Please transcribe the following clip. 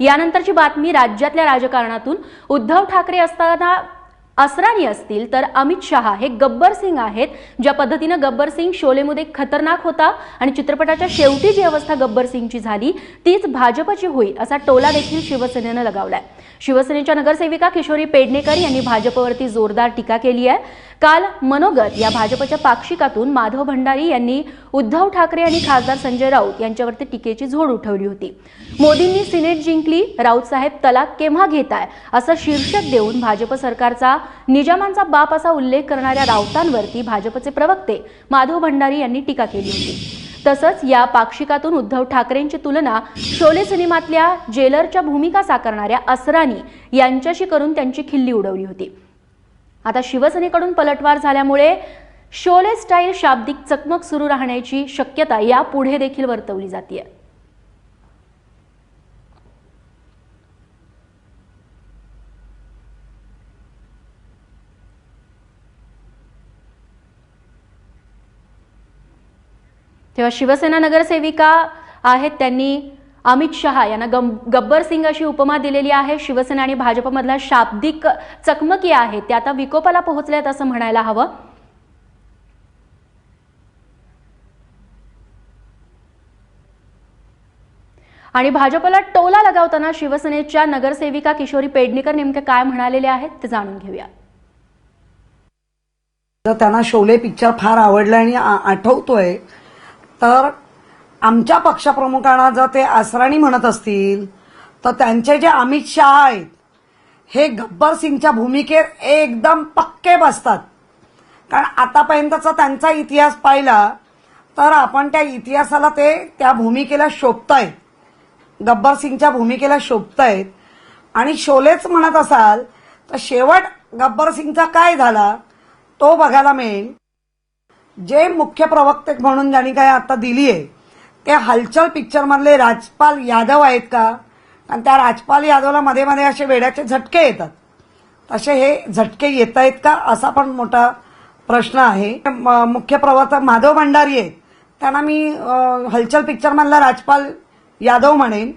यानंतरची बातमी राज्यातल्या राजकारणातून उद्धव ठाकरे असताना असरानी असतील तर अमित शहा हे गब्बर सिंग आहेत। ज्या पद्धतीने गब्बर सिंग शोलेमध्ये खतरनाक होता आणि चित्रपटाच्या शेवटी जी अवस्था गब्बर सिंगची झाली तीच भाजपची होईल असा टोला देखील शिवसेनेने लगावलाय। शिवसेनेच्या नगरसेविका किशोरी पेडणेकर यांनी भाजपवरती जोरदार टीका केली आहे। काल मनोगत या भाजपच्या पाक्षिकातून माधव भंडारी यांनी उद्धव ठाकरे आणि खासदार संजय राऊत यांच्यावरती टीकेची झोड उठवली होती। मोदींनी सिनेट जिंकली, राऊत साहेब तलाक केव्हा घेताय असं शीर्षक देऊन भाजप सरकारचा निजामांचा बाप असा उल्लेख करणाऱ्या राऊतांवरती भाजपचे प्रवक्ते माधव भंडारी यांनी टीका केली होती। तसंच या पाक्षिकातून उद्धव ठाकरेंची तुलना शोले सिनेमातल्या जेलरच्या भूमिका साकारणाऱ्या असरानी यांच्याशी करून त्यांची खिल्ली उडवली होती। आता शिवसेनेकडून पलटवार झाल्यामुळे शोले स्टाईल शाब्दिक चकमक सुरू राहण्याची शक्यता यापुढे देखील वर्तवली जाते। तेव्हा शिवसेना नगरसेविका आहेत त्यांनी अमित शहा यांना गब्बर सिंग अशी उपमा दिलेली आहे। शिवसेना आणि भाजपमधला शाब्दिक चकमकी आहे त्या आता विकोपाला पोहोचल्यात असं म्हणायला हवं। आणि भाजपला टोला लगावताना शिवसेनेच्या नगरसेविका किशोरी पेडणेकर नेमके काय म्हणालेले आहेत ते जाणून घेऊया। त्यांना शोले पिक्चर फार आवडला आणि आठवतोय तर आमच्या पक्षप्रमुखांना जर ते असराणी म्हणत असतील तर त्यांचे जे अमित शहा आहेत हे गब्बर सिंगच्या भूमिकेत एकदम पक्के बसतात। कारण आतापर्यंतचा त्यांचा इतिहास पाहिला तर आपण त्या इतिहासाला ते त्या भूमिकेला शोभतायत, गब्बर सिंगच्या भूमिकेला शोभतायत। आणि शोलेच म्हणत असाल तर शेवट गब्बर सिंगचा काय झाला तो बघायला मिळेल। जे मुख्य प्रवक्ते म्हणून ज्यांनी काय आता दिली आहे ते हलचल पिक्चर मधले राजपाल यादव आहेत का? कारण त्या राजपाल यादवला मध्ये मध्ये असे वेड्याचे झटके येतात, तसे हे झटके येत आहेत का असा पण मोठा प्रश्न आहे। मुख्य प्रवर्तक माधव भंडारी आहेत त्यांना मी हलचल पिक्चर मधला राजपाल यादव म्हणेन।